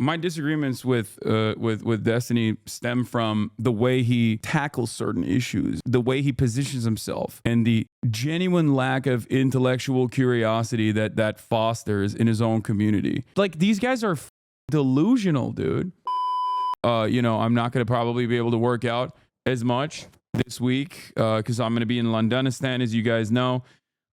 my disagreements with Destiny stem from the way he tackles certain issues, the way he positions himself, and the genuine lack of intellectual curiosity that fosters in his own community. Like, these guys are delusional, dude. I'm not going to probably be able to work out as much this week because I'm going to be in Londonistan, as you guys know.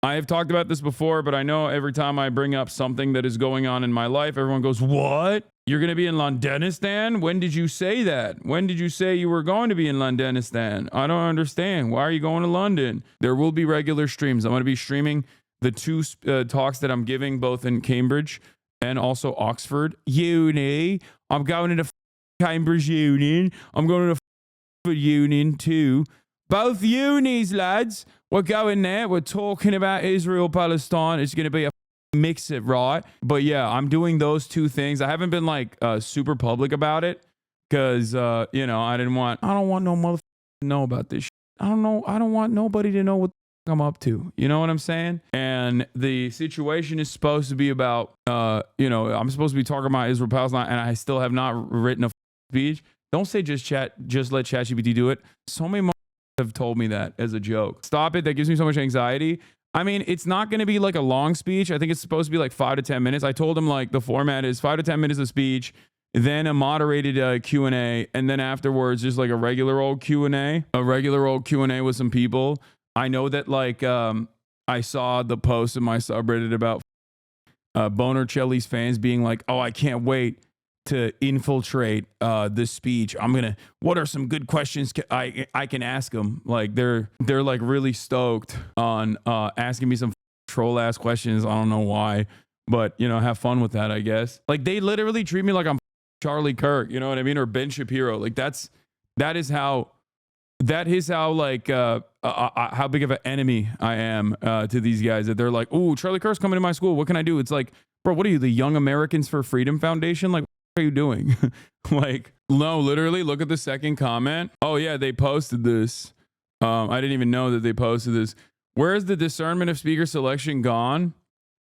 I have talked about this before, but I know every time I bring up something that is going on in my life, everyone goes, what? You're going to be in Londonistan? When did you say that? When did you say you were going to be in Londonistan? I don't understand. Why are you going to London? There will be regular streams. I'm going to be streaming the two talks that I'm giving, both in Cambridge and also Oxford Uni. I'm going to the Cambridge Union. I'm going to the Union too. Both unis, lads. We're going there. We're talking about Israel, Palestine. It's going to be a mix it, right? But yeah, I'm doing those two things. I haven't been like super public about it because, I don't want no motherfucker to know about this shit. I don't want nobody to know what I'm up to. You know what I'm saying? And the situation is supposed to be about, I'm supposed to be talking about Israel, Palestine, and I still have not written a speech. Don't say just let ChatGPT do it. So many have told me that as a joke. Stop it. That gives me so much anxiety. I mean, it's not going to be like a long speech. I think it's supposed to be like 5 to 10 minutes. I told him like the format is 5 to 10 minutes of speech, then a moderated Q&A, and then afterwards just like a regular old Q&A with some people. I know that like I saw the post in my subreddit about Bonercelli's fans being like, oh, I can't wait to infiltrate this speech. What are some good questions I can ask them? Like they're like really stoked on asking me some troll ass questions. I don't know why, but have fun with that, I guess. Like they literally treat me like I'm Charlie Kirk, you know what I mean? Or Ben Shapiro. Like that is how like how big of an enemy I am to these guys, that they're like, ooh, Charlie Kirk's coming to my school. What can I do? It's like, bro, what are you, the Young Americans for Freedom Foundation? Like, what are you doing? Like, no, literally look at the second comment. Oh yeah, they posted this. I didn't even know that they posted this. Where is the discernment of speaker selection gone?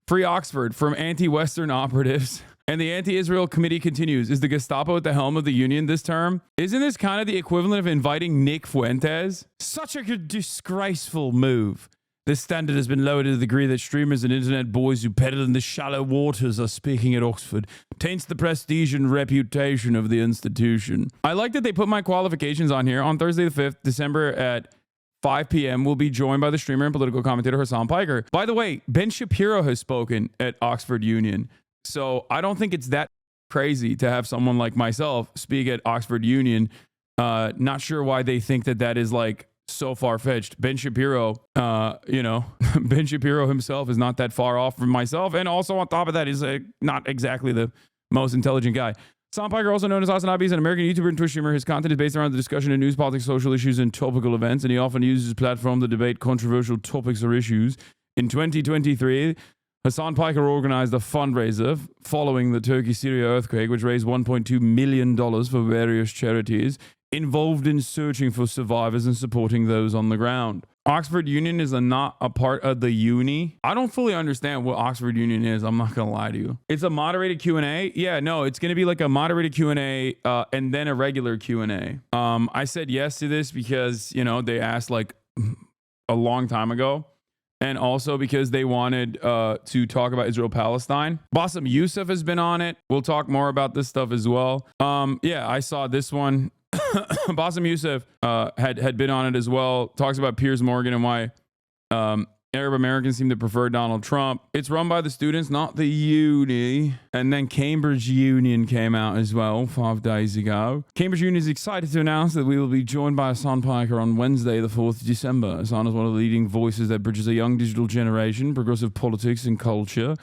Free Oxford from anti-Western operatives. And the anti-Israel committee continues. Is the Gestapo at the helm of the union this term? Isn't this kind of the equivalent of inviting Nick Fuentes? Such a disgraceful move. This standard has been lowered to the degree that streamers and internet boys who peddle in the shallow waters are speaking at Oxford. Taints the prestige and reputation of the institution. I like that they put my qualifications on here. On Thursday the 5th, December at 5 p.m. we'll be joined by the streamer and political commentator Hasan Piker. By the way, Ben Shapiro has spoken at Oxford Union. So I don't think it's that crazy to have someone like myself speak at Oxford Union. Not sure why they think that is like so far-fetched. Ben Shapiro, Ben Shapiro himself is not that far off from myself. And also on top of that, he's not exactly the most intelligent guy. Hasan Piker, also known as Hasanabi, is an American YouTuber and Twitch streamer. His content is based around the discussion of news, politics, social issues, and topical events, and he often uses his platform to debate controversial topics or issues. In 2023, Hasan Piker organized a fundraiser following the Turkey-Syria earthquake, which raised $1.2 million for various charities involved in searching for survivors and supporting those on the ground. Oxford Union is not a part of the uni. I don't fully understand what Oxford Union is. I'm not going to lie to you. It's a moderated Q&A. Yeah, no, it's going to be like a moderated Q&A and then a regular Q&A. I said yes to this because, they asked like a long time ago. And also because they wanted to talk about Israel-Palestine. Bassem Youssef has been on it. We'll talk more about this stuff as well. Yeah, I saw this one. Bassem Youssef had been on it as well. Talks about Piers Morgan and why Arab Americans seem to prefer Donald Trump. It's run by the students, not the uni. And then Cambridge Union came out as well 5 days ago. Cambridge Union is excited to announce that we will be joined by Hasan Piker on Wednesday, the 4th of December. Hasan is one of the leading voices that bridges a young digital generation, progressive politics, and culture.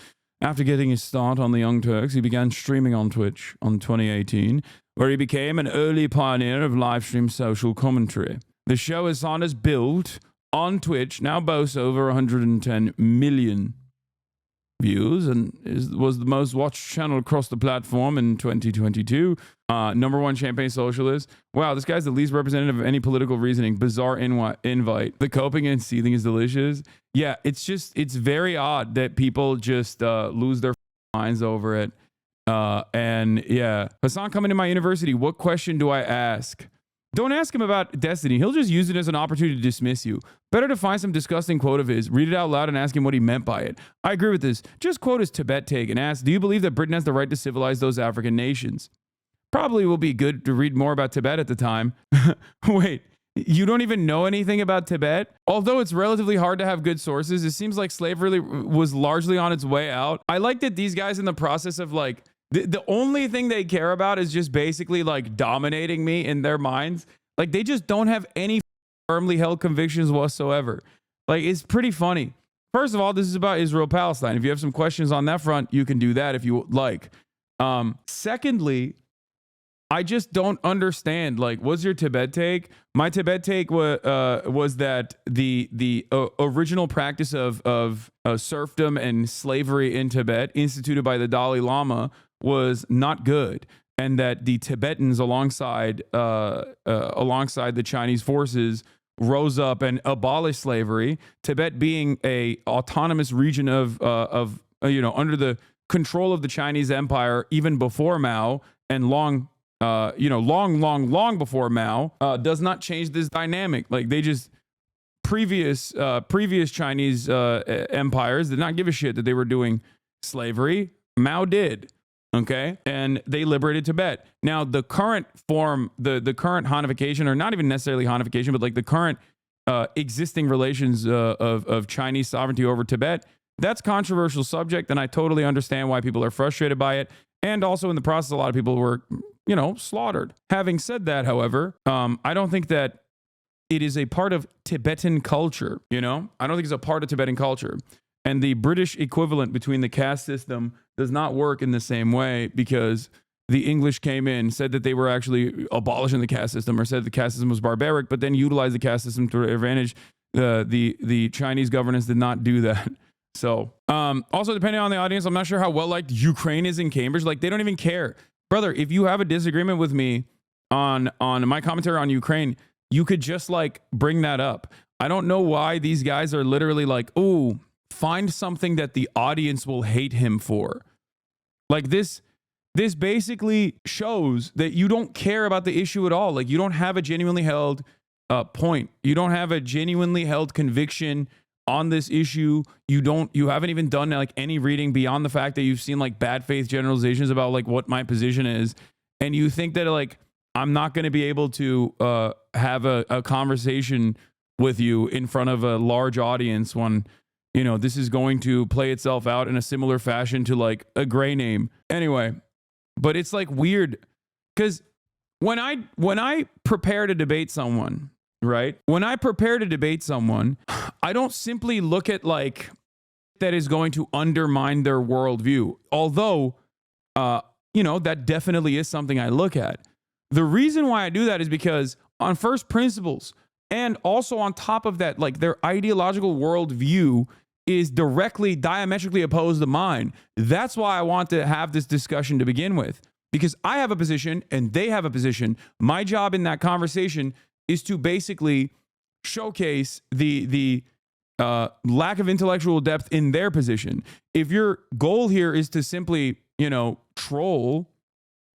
After getting his start on the Young Turks, he began streaming on Twitch in 2018, where he became an early pioneer of live stream social commentary. The show Hasan has built on Twitch now boasts over 110 million views and was the most watched channel across the platform in 2022. Number one Champagne Socialist. Wow, this guy's the least representative of any political reasoning. Bizarre invite. The coping and seething is delicious. Yeah, it's very odd that people just lose their minds over it. And yeah, Hasan coming to my university. What question do I ask? Don't ask him about destiny. He'll just use it as an opportunity to dismiss you. Better to find some disgusting quote of his, read it out loud, and ask him what he meant by it. I agree with this. Just quote his Tibet take and ask, do you believe that Britain has the right to civilize those African nations? Probably will be good to read more about Tibet at the time. Wait, you don't even know anything about Tibet? Although it's relatively hard to have good sources, it seems like slavery was largely on its way out. I like that these guys in the process of like, the only thing they care about is just basically like dominating me in their minds. Like they just don't have any firmly held convictions whatsoever. Like it's pretty funny. First of all, this is about Israel-Palestine. If you have some questions on that front, you can do that if you like. Secondly, I just don't understand. Like, what's your Tibet take? My Tibet take was that the original practice of serfdom and slavery in Tibet, instituted by the Dalai Lama, was not good, and that the Tibetans, alongside the Chinese forces, rose up and abolished slavery. Tibet being a autonomous region of under the control of the Chinese Empire, even before Mao, and long before Mao, does not change this dynamic. Like they just previous Chinese empires did not give a shit that they were doing slavery. Mao did. Okay. And they liberated Tibet. Now, the current form, the current Hanification, or not even necessarily Hanification, but like the current existing relations of Chinese sovereignty over Tibet, that's controversial subject. And I totally understand why people are frustrated by it. And also in the process, a lot of people were, slaughtered. Having said that, however, I don't think that it is a part of Tibetan culture. I don't think it's a part of Tibetan culture. And the British equivalent between the caste system does not work in the same way, because the English came in, said that they were actually abolishing the caste system, or said the caste system was barbaric, but then utilized the caste system to their advantage. The Chinese governance did not do that. So also, depending on the audience, I'm not sure how well liked Ukraine is in Cambridge. Like they don't even care. Brother, if you have a disagreement with me on my commentary on Ukraine, you could just like bring that up. I don't know why these guys are literally like, oh, find something that the audience will hate him for. Like this basically shows that you don't care about the issue at all. Like you don't have a genuinely held point. You don't have a genuinely held conviction on this issue. You haven't even done like any reading beyond the fact that you've seen like bad faith generalizations about like what my position is. And you think that like, I'm not going to be able to have a conversation with you in front of a large audience when, this is going to play itself out in a similar fashion to like a gray name. Anyway, but it's like weird because when I prepare to debate someone, right? When I prepare to debate someone, I don't simply look at like that is going to undermine their worldview. Although, that definitely is something I look at. The reason why I do that is because on first principles, and also on top of that, like their ideological worldview is diametrically opposed to mine. That's why I want to have this discussion to begin with, because I have a position and they have a position. My job in that conversation is to basically showcase the lack of intellectual depth in their position. If your goal here is to simply, troll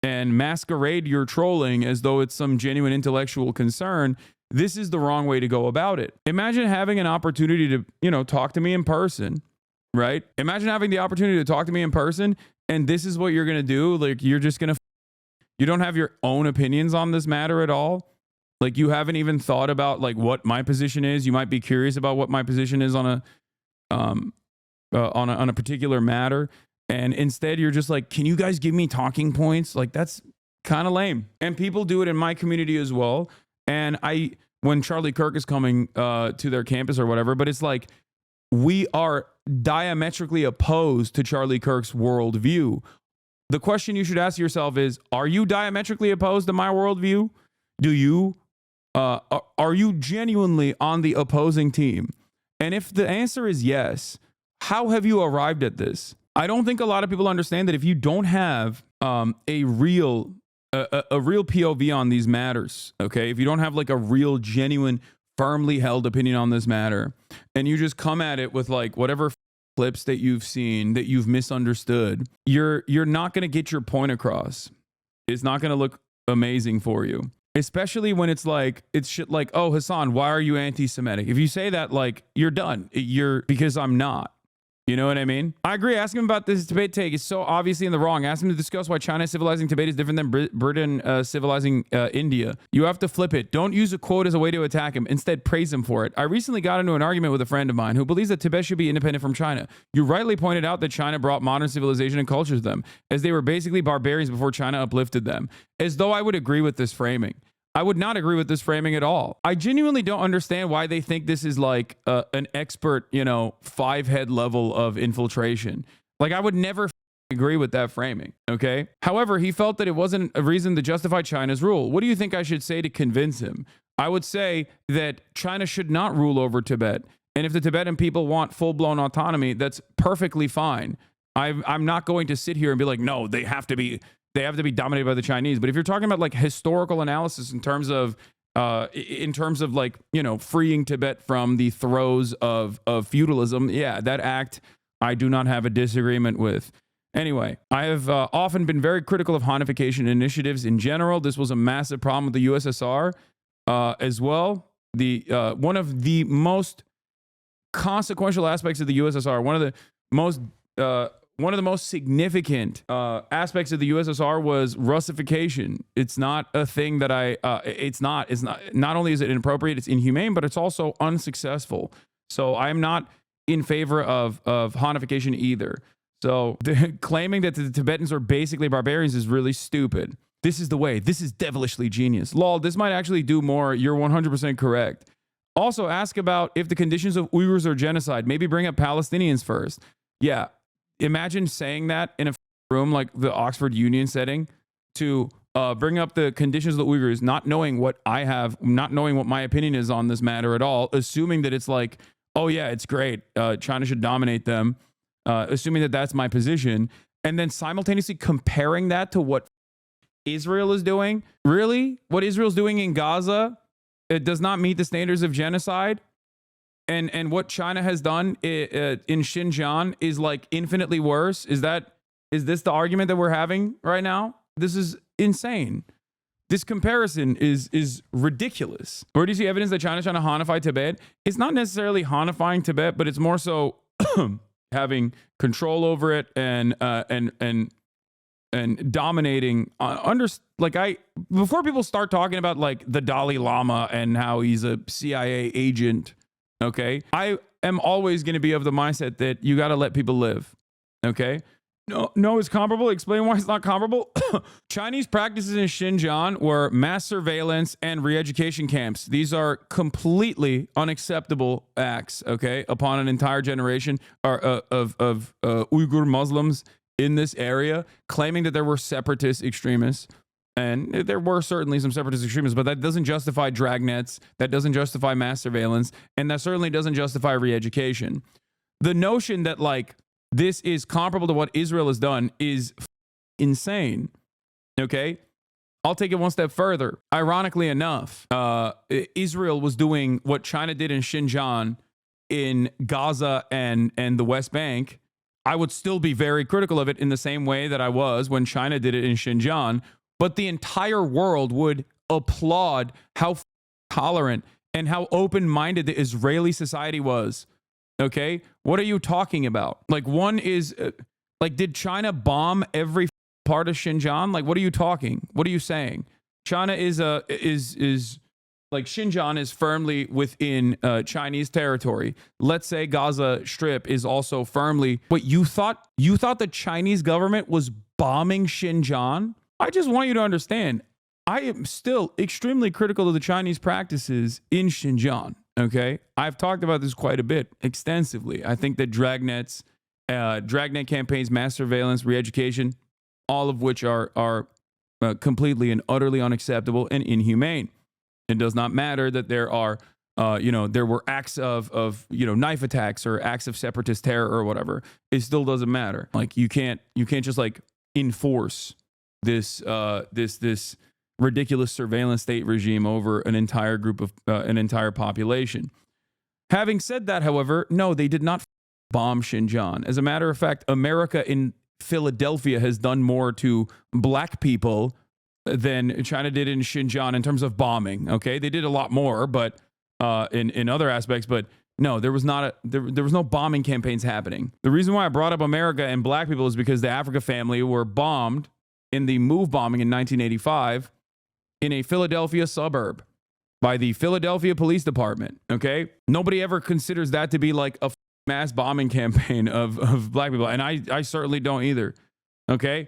and masquerade your trolling as though it's some genuine intellectual concern, this is the wrong way to go about it. Imagine having an opportunity to, talk to me in person, right? Imagine having the opportunity to talk to me in person, and this is what you're going to do. Like, you're just going to, you don't have your own opinions on this matter at all. Like, you haven't even thought about like what my position is. You might be curious about what my position is on a particular matter. And instead you're just like, can you guys give me talking points? Like, that's kind of lame. And people do it in my community as well. And when Charlie Kirk is coming to their campus or whatever, but it's like, we are diametrically opposed to Charlie Kirk's worldview. The question you should ask yourself is, are you diametrically opposed to my worldview? Are you genuinely on the opposing team? And if the answer is yes, how have you arrived at this? I don't think a lot of people understand that if you don't have a real POV on these matters, okay, if you don't have like a real, genuine, firmly held opinion on this matter, and you just come at it with like whatever clips that you've seen that you've misunderstood, you're not going to get your point across. It's not going to look amazing for you. Especially when it's shit like, oh, Hasan, why are you anti-Semitic? If you say that, like, you're done. Because I'm not. You know what I mean? I agree. Ask him about this Tibet take. It's so obviously in the wrong. Ask him to discuss why China civilizing Tibet is different than Britain civilizing India. You have to flip it. Don't use a quote as a way to attack him. Instead, praise him for it. I recently got into an argument with a friend of mine who believes that Tibet should be independent from China. You rightly pointed out that China brought modern civilization and culture to them, as they were basically barbarians before China uplifted them. As though I would agree with this framing. I would not agree with this framing at all. I genuinely don't understand why they think this is like an expert, 5-head level of infiltration. Like, I would never agree with that framing, okay? However, he felt that it wasn't a reason to justify China's rule. What do you think I should say to convince him? I would say that China should not rule over Tibet. And if the Tibetan people want full-blown autonomy, that's perfectly fine. I'm not going to sit here and be like, no, they have to be dominated by the Chinese. But if you're talking about like historical analysis in terms of like, freeing Tibet from the throes of feudalism, yeah, that act I do not have a disagreement with. Anyway, I have often been very critical of Hanification initiatives in general. This was a massive problem with the USSR as well. One of the most consequential aspects of the USSR, one of the most significant aspects of the USSR was Russification. It's not a thing that it's not only is it inappropriate, it's inhumane, but it's also unsuccessful. So I'm not in favor of Hanification either. So claiming that the Tibetans are basically barbarians is really stupid. This is the way. This is devilishly genius. Lol, this might actually do more. You're 100% correct. Also, ask about if the conditions of Uyghurs are genocide. Maybe bring up Palestinians first. Yeah. Imagine saying that in a room like the Oxford Union setting to bring up the conditions of the Uyghurs, not knowing what my opinion is on this matter at all, assuming that it's like, oh yeah, it's great. China should dominate them, assuming that that's my position, and then simultaneously comparing that to what Israel is doing. Really? What Israel's doing in Gaza, it does not meet the standards of genocide. And what China has done in Xinjiang is like infinitely worse. Is this the argument that we're having right now? This is insane. This comparison is ridiculous. Where do you see evidence that China's trying to Hanify Tibet? It's not necessarily Hanifying Tibet, but it's more so having control over it and dominating. Before people start talking about like the Dalai Lama and how he's a CIA agent. Okay, I am always going to be of the mindset that you got to let people live. Okay, no, it's comparable. Explain why it's not comparable. Chinese practices in Xinjiang were mass surveillance and re-education camps. These are completely unacceptable acts. Okay, upon an entire generation of Uyghur Muslims in this area, claiming that there were separatist extremists. And there were certainly some separatist extremists, but that doesn't justify dragnets, that doesn't justify mass surveillance, and that certainly doesn't justify re-education. The notion that like this is comparable to what Israel has done is insane. Okay? I'll take it one step further. Ironically enough, Israel was doing what China did in Xinjiang, in Gaza and the West Bank. I would still be very critical of it in the same way that I was when China did it in Xinjiang. But the entire world would applaud how tolerant and how open-minded the Israeli society was. Okay? What are you talking about? Like, one is, did China bomb every part of Xinjiang? Like, what are you talking? What are you saying? China is Xinjiang is firmly within Chinese territory. Let's say Gaza Strip is also firmly. Wait, you thought the Chinese government was bombing Xinjiang? I just want you to understand, I am still extremely critical of the Chinese practices in Xinjiang, okay? I've talked about this quite a bit, extensively. I think that dragnet campaigns, mass surveillance, re-education, all of which are completely and utterly unacceptable and inhumane. It does not matter that there are, there were acts of knife attacks or acts of separatist terror or whatever. It still doesn't matter. Like, you can't just like enforce this ridiculous surveillance state regime over an entire group of an entire population. Having said that, however, no, they did not bomb Xinjiang. As a matter of fact, America in Philadelphia has done more to black people than China did in Xinjiang in terms of bombing. Okay, they did a lot more, but in other aspects, but no, there was not there was no bombing campaigns happening. The reason why I brought up America and black people is because the Africa family were bombed in the move bombing in 1985 in a Philadelphia suburb by the Philadelphia Police Department. Okay, nobody ever considers that to be like a mass bombing campaign of black people, and I certainly don't either. Okay,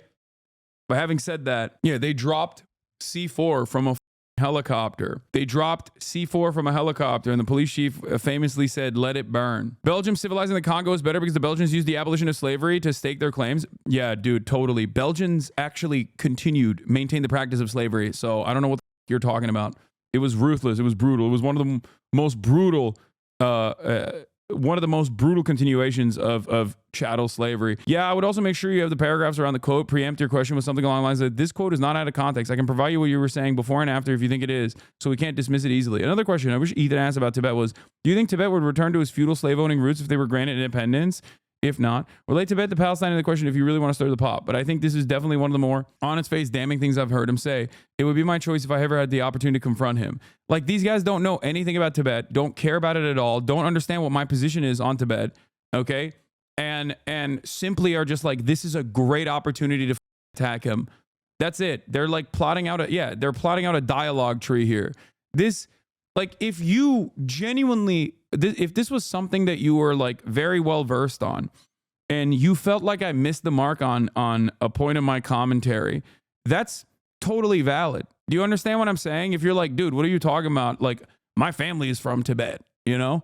but having said that, yeah, they dropped C4 from a helicopter. They dropped C4 from a helicopter, and the police chief famously said, "Let it burn." Belgium civilizing the Congo is better because the Belgians used the abolition of slavery to stake their claims. Yeah, dude, totally. Belgians actually maintained the practice of slavery. So I don't know what you're talking about. It was ruthless. It was brutal. It was one of the most brutal continuations of chattel slavery. Yeah, I would also make sure you have the paragraphs around the quote. Preempt your question with something along the lines of, this quote is not out of context. I can provide you what you were saying before and after if you think it is, so we can't dismiss it easily. Another question I wish Ethan asked about Tibet was, do you think Tibet would return to its feudal slave-owning roots if they were granted independence? If not, relate Tibet to Palestine in the question if you really want to stir the pot. But I think this is definitely one of the more on its face damning things I've heard him say. It would be my choice if I ever had the opportunity to confront him. Like, these guys don't know anything about Tibet, don't care about it at all, don't understand what my position is on Tibet, okay? And simply are just like, this is a great opportunity to attack him. That's it. They're like plotting out they're plotting out a dialogue tree here. This, like, if you genuinely, if this was something that you were like very well versed on and you felt like I missed the mark on a point of my commentary, that's totally valid. Do you understand what I'm saying? If you're like, dude, what are you talking about? Like, my family is from Tibet, you know?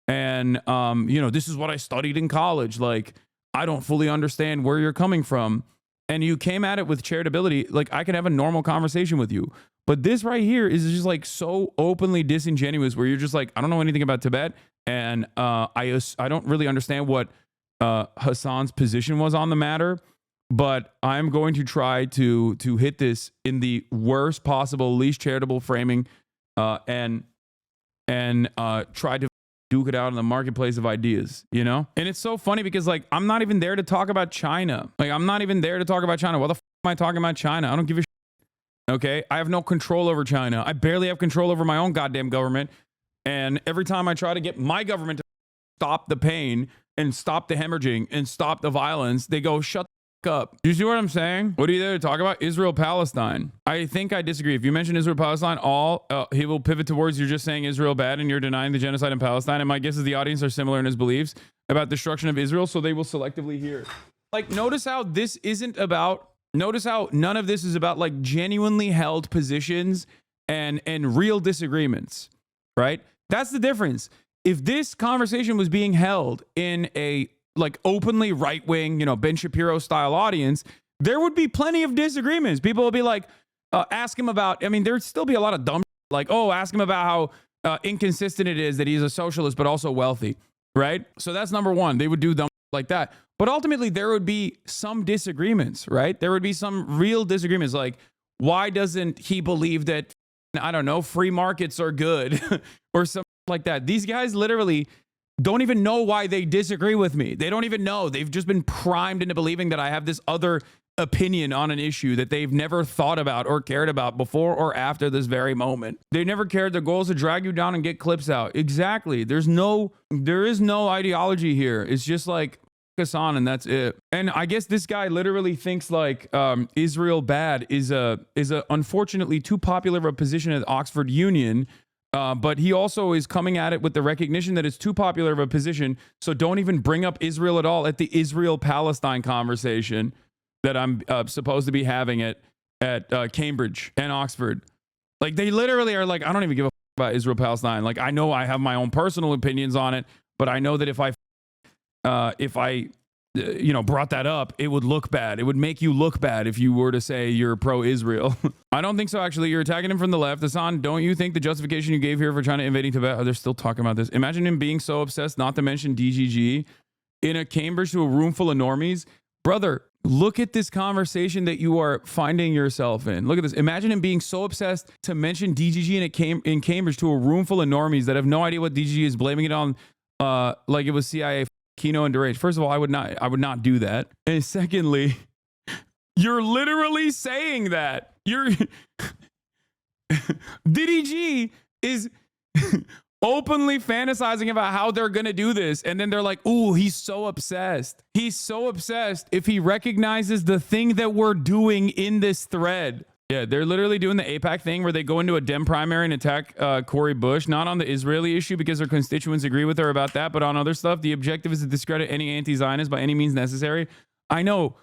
And, you know, this is what I studied in college. Like, I don't fully understand where you're coming from. And you came at it with charitability. Like, I can have a normal conversation with you. But this right here is just like so openly disingenuous where you're just like, I don't know anything about Tibet. And I don't really understand what Hasan's position was on the matter. But I'm going to try to hit this in the worst possible, least charitable framing and try to duke it out in the marketplace of ideas, you know? And it's so funny because, like, I'm not even there to talk about China. Like, I'm not even there to talk about China. Why the f am I talking about China? I don't give a shit. Okay? I have no control over China. I barely have control over my own goddamn government. And every time I try to get my government to stop the pain and stop the hemorrhaging and stop the violence, they go, shut the f up. Do you see what I'm saying? What are you there to talk about? Israel-Palestine. I think I disagree. If you mention Israel-Palestine, he will pivot towards you're just saying Israel bad and you're denying the genocide in Palestine. And my guess is the audience are similar in his beliefs about destruction of Israel, so they will selectively hear. Like, notice how this isn't about, notice how none of this is about like genuinely held positions and real disagreements, right? That's the difference. If this conversation was being held in a like openly right-wing, you know, Ben Shapiro style audience, there would be plenty of disagreements. People would be like, ask him about, I mean, there'd still be a lot of dumb like, oh, ask him about how inconsistent it is that he's a socialist but also wealthy, right? So that's number one. They would do dumb like that. But ultimately, there would be some disagreements, right? There would be some real disagreements. Like, why doesn't he believe that, I don't know, free markets are good or something like that? These guys literally don't even know why they disagree with me. They don't even know. They've just been primed into believing that I have this other opinion on an issue that they've never thought about or cared about before or after this very moment. They never cared. Their goal is to drag you down and get clips out. Exactly. There is no ideology here. It's just like Hasan and that's it. And I guess this guy literally thinks like Israel bad is a unfortunately too popular of a position at Oxford Union. But he also is coming at it with the recognition that it's too popular of a position. So don't even bring up Israel at all at the Israel-Palestine conversation that I'm supposed to be having at Cambridge and Oxford. Like, they literally are like, I don't even give a f about Israel-Palestine. Like, I know I have my own personal opinions on it, but I know that if I brought that up, it would look bad. It would make you look bad if you were to say you're pro-Israel. I don't think so, actually. You're attacking him from the left. Hasan, don't you think the justification you gave here for China invading Tibet, they're still talking about this. Imagine him being so obsessed not to mention DGG in a Cambridge to a room full of normies. Brother, look at this conversation that you are finding yourself in. Look at this. Imagine him being so obsessed to mention DGG in Cambridge to a room full of normies that have no idea what DGG is, blaming it on like it was CIA Kino and Deranged. First of all, I would not do that. And secondly, you're literally saying that. You're DDG is openly fantasizing about how they're going to do this. And then they're like, ooh, he's so obsessed. He's so obsessed if he recognizes the thing that we're doing in this thread. Yeah, they're literally doing the AIPAC thing where they go into a Dem primary and attack Cori Bush, not on the Israeli issue because their constituents agree with her about that, but on other stuff. The objective is to discredit any anti-Zionist by any means necessary. I know,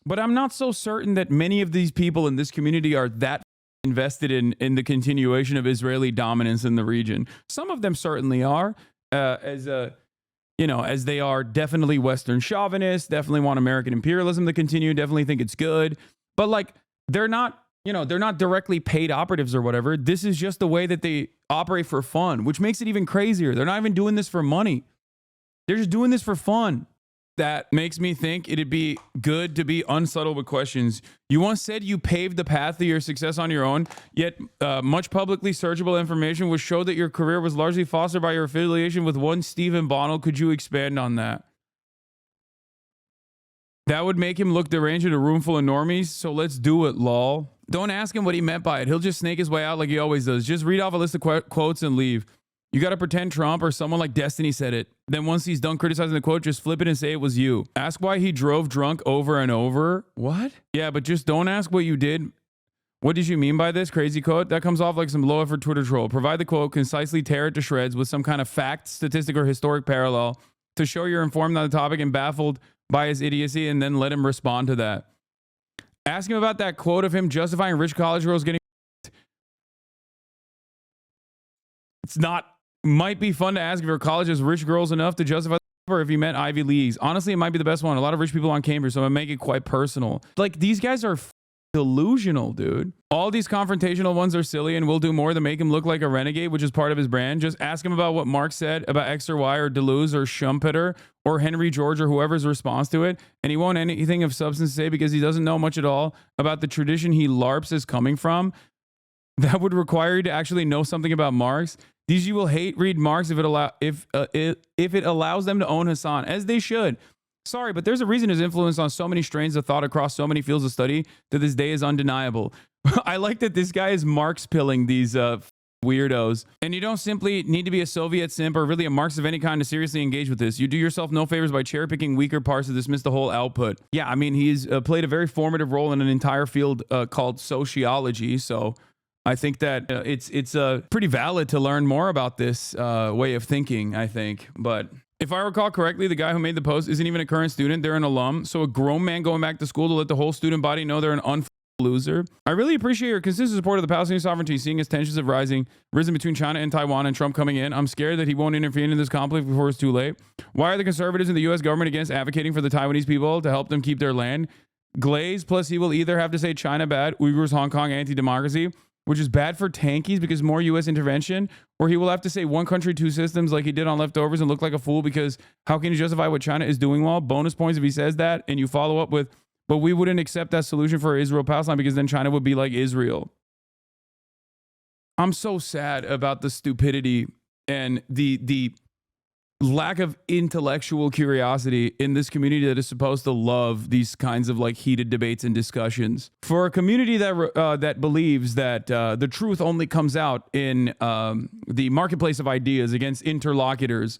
but I'm not so certain that many of these people in this community are that invested in the continuation of Israeli dominance in the region. Some of them certainly are, as they are definitely Western chauvinists, definitely want American imperialism to continue, definitely think it's good, but like they're not directly paid operatives or whatever. This is just the way that they operate for fun, which makes it even crazier. They're not even doing this for money. They're just doing this for fun. That makes me think it'd be good to be unsubtle with questions. You once said you paved the path to your success on your own, yet much publicly searchable information would show that your career was largely fostered by your affiliation with one Stephen Bonnell. Could you expand on that? That would make him look deranged in a room full of normies, so let's do it, lol. Don't ask him what he meant by it. He'll just snake his way out like he always does. Just read off a list of quotes and leave. You got to pretend Trump or someone like Destiny said it. Then once he's done criticizing the quote, just flip it and say it was you. Ask why he drove drunk over and over. What? Yeah, but just don't ask what you did. What did you mean by this crazy quote? That comes off like some low effort Twitter troll. Provide the quote, concisely tear it to shreds with some kind of fact, statistic, or historic parallel to show you're informed on the topic and baffled by his idiocy, and then let him respond to that. Ask him about that quote of him justifying rich college girls getting... It's not... Might be fun to ask if your college has rich girls enough to justify, or if he meant Ivy Leagues. Honestly, it might be the best one. A lot of rich people on Cambridge, so I make it quite personal. Like, these guys are delusional, dude. All these confrontational ones are silly and will do more to make him look like a renegade, which is part of his brand. Just ask him about what Mark said about X or Y or Deleuze or Schumpeter or Henry George or whoever's response to it, and he won't anything of substance to say because he doesn't know much at all about the tradition he LARPs is coming from. That would require you to actually know something about Marx. DG will hate read Marx if it allows them to own Hassan, as they should. Sorry, but there's a reason his influence on so many strains of thought across so many fields of study to this day is undeniable. I like that this guy is Marx pilling these weirdos. And you don't simply need to be a Soviet simp or really a Marx of any kind to seriously engage with this. You do yourself no favors by cherry picking weaker parts to dismiss the whole output. Yeah, I mean, he's played a very formative role in an entire field called sociology. So I think that it's pretty valid to learn more about this way of thinking, I think. But if I recall correctly, the guy who made the post isn't even a current student. They're an alum. So a grown man going back to school to let the whole student body know they're an loser. I really appreciate your consistent support of the Palestinian sovereignty, seeing as tensions have risen between China and Taiwan and Trump coming in. I'm scared that he won't intervene in this conflict before it's too late. Why are the conservatives in the U.S. government against advocating for the Taiwanese people to help them keep their land? Glaze, plus he will either have to say China bad, Uyghurs, Hong Kong, anti-democracy, which is bad for tankies because more U.S. intervention, or he will have to say one country, two systems like he did on Leftovers and look like a fool because how can you justify what China is doing well? Bonus points if he says that and you follow up with, but we wouldn't accept that solution for Israel-Palestine because then China would be like Israel. I'm so sad about the stupidity and the lack of intellectual curiosity in this community that is supposed to love these kinds of like heated debates and discussions. For a community that believes that the truth only comes out in the marketplace of ideas against interlocutors,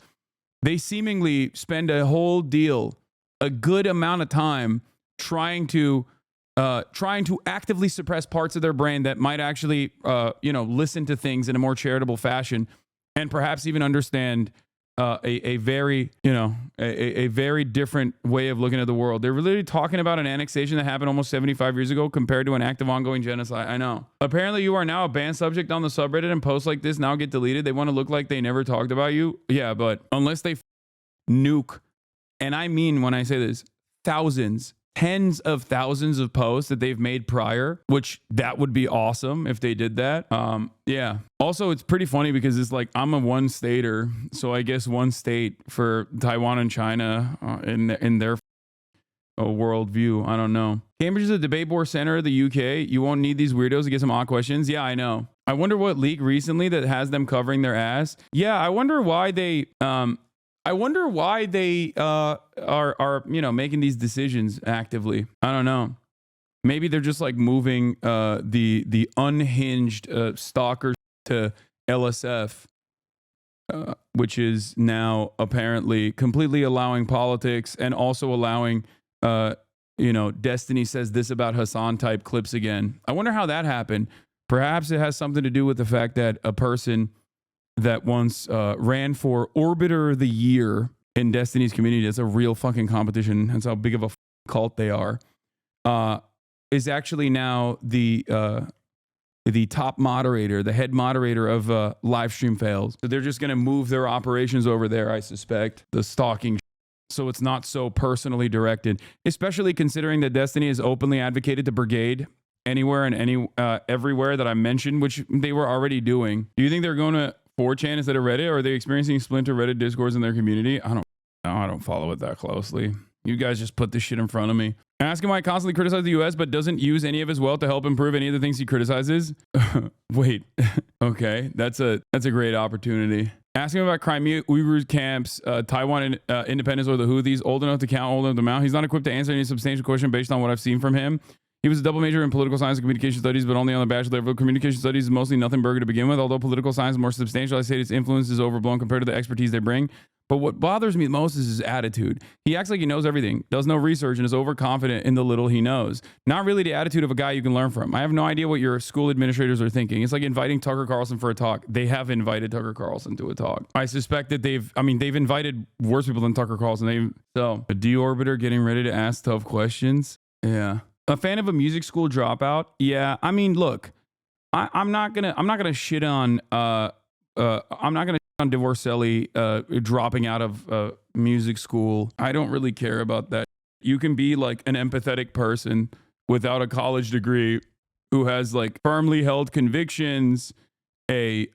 they seemingly spend a good amount of time trying to actively suppress parts of their brain that might actually listen to things in a more charitable fashion and perhaps even understand a very different way of looking at the world. They're really talking about an annexation that happened almost 75 years ago compared to an active ongoing genocide. I know. Apparently you are now a banned subject on the subreddit and posts like this now get deleted. They want to look like they never talked about you. Yeah, but unless they nuke, and I mean when I say this, thousands, tens of thousands of posts that they've made prior, which that would be awesome if they did that. Yeah. Also, it's pretty funny because it's like I'm a one stater, so I guess one state for Taiwan and China in their worldview. I don't know. Cambridge is a debate board center of the UK. You won't need these weirdos to get some odd questions. Yeah, I know. I wonder what leak recently that has them covering their ass. Yeah, I wonder why they I wonder why they are making these decisions actively. I don't know. Maybe they're just like moving the unhinged stalkers to LSF, which is now apparently completely allowing politics and also allowing, Destiny says this about Hassan type clips again. I wonder how that happened. Perhaps it has something to do with the fact that a person that once ran for Orbiter of the Year in Destiny's community, that's a real fucking competition. That's how big of a cult they are. Is actually now the top moderator, the head moderator of live stream fails. So they're just going to move their operations over there, I suspect, the stalking. So it's not so personally directed, especially considering that Destiny has openly advocated to brigade anywhere and everywhere that I mentioned, which they were already doing. Do you think they're going to 4chan instead of Reddit, or are they experiencing splinter Reddit discourse in their community? I don't follow it that closely. You guys just put this shit in front of me. Ask him why he constantly criticizes the US but doesn't use any of his wealth to help improve any of the things he criticizes. Wait. Okay, that's a great opportunity. Ask him about Crimea, Uyghur camps, Taiwan independence, or the Houthis. Old enough to count, old enough to mount. He's not equipped to answer any substantial question based on what I've seen from him. He was a double major in political science and communication studies, but only on the bachelor level. Communication studies is mostly nothing burger to begin with, although political science is more substantial. I say its influence is overblown compared to the expertise they bring. But what bothers me most is his attitude. He acts like he knows everything, does no research, and is overconfident in the little he knows. Not really the attitude of a guy you can learn from. I have no idea what your school administrators are thinking. It's like inviting Tucker Carlson for a talk. They have invited Tucker Carlson to a talk. I suspect that they've invited worse people than Tucker Carlson. So a deorbiter getting ready to ask tough questions. Yeah. A fan of a music school dropout? Yeah. I mean, look, I'm not gonna shit on Divorcelli dropping out of music school. I don't really care about that. You can be like an empathetic person without a college degree who has like firmly held convictions, a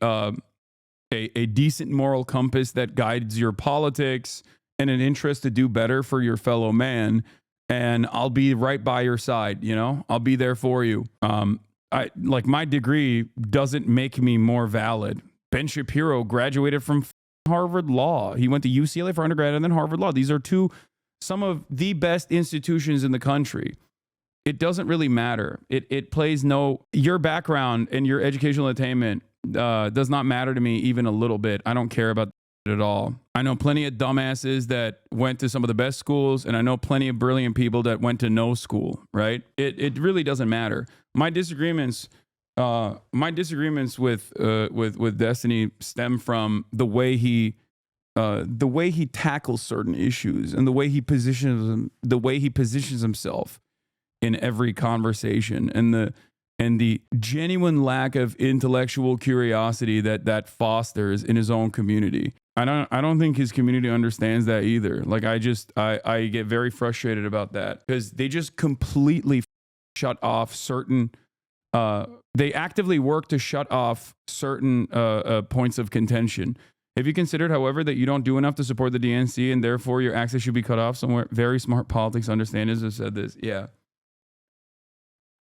decent moral compass that guides your politics, and an interest to do better for your fellow man. And I'll be right by your side, I'll be there for you. My degree doesn't make me more valid. Ben Shapiro graduated from Harvard Law. He went to UCLA for undergrad and then Harvard Law. These are some of the best institutions in the country. It doesn't really matter. It plays your background and your educational attainment does not matter to me even a little bit. I don't care about it at all. I know plenty of dumbasses that went to some of the best schools, and I know plenty of brilliant people that went to no school, right? It really doesn't matter. My disagreements with Destiny stem from the way he tackles certain issues and the way he positions himself in every conversation, and the genuine lack of intellectual curiosity that fosters in his own community. I don't think his community understands that either. Like I get very frustrated about that because they just completely shut off certain. They actively work to shut off certain points of contention. Have you considered, however, that you don't do enough to support the DNC and therefore your access should be cut off somewhere? Very smart politics understanders have said this. Yeah.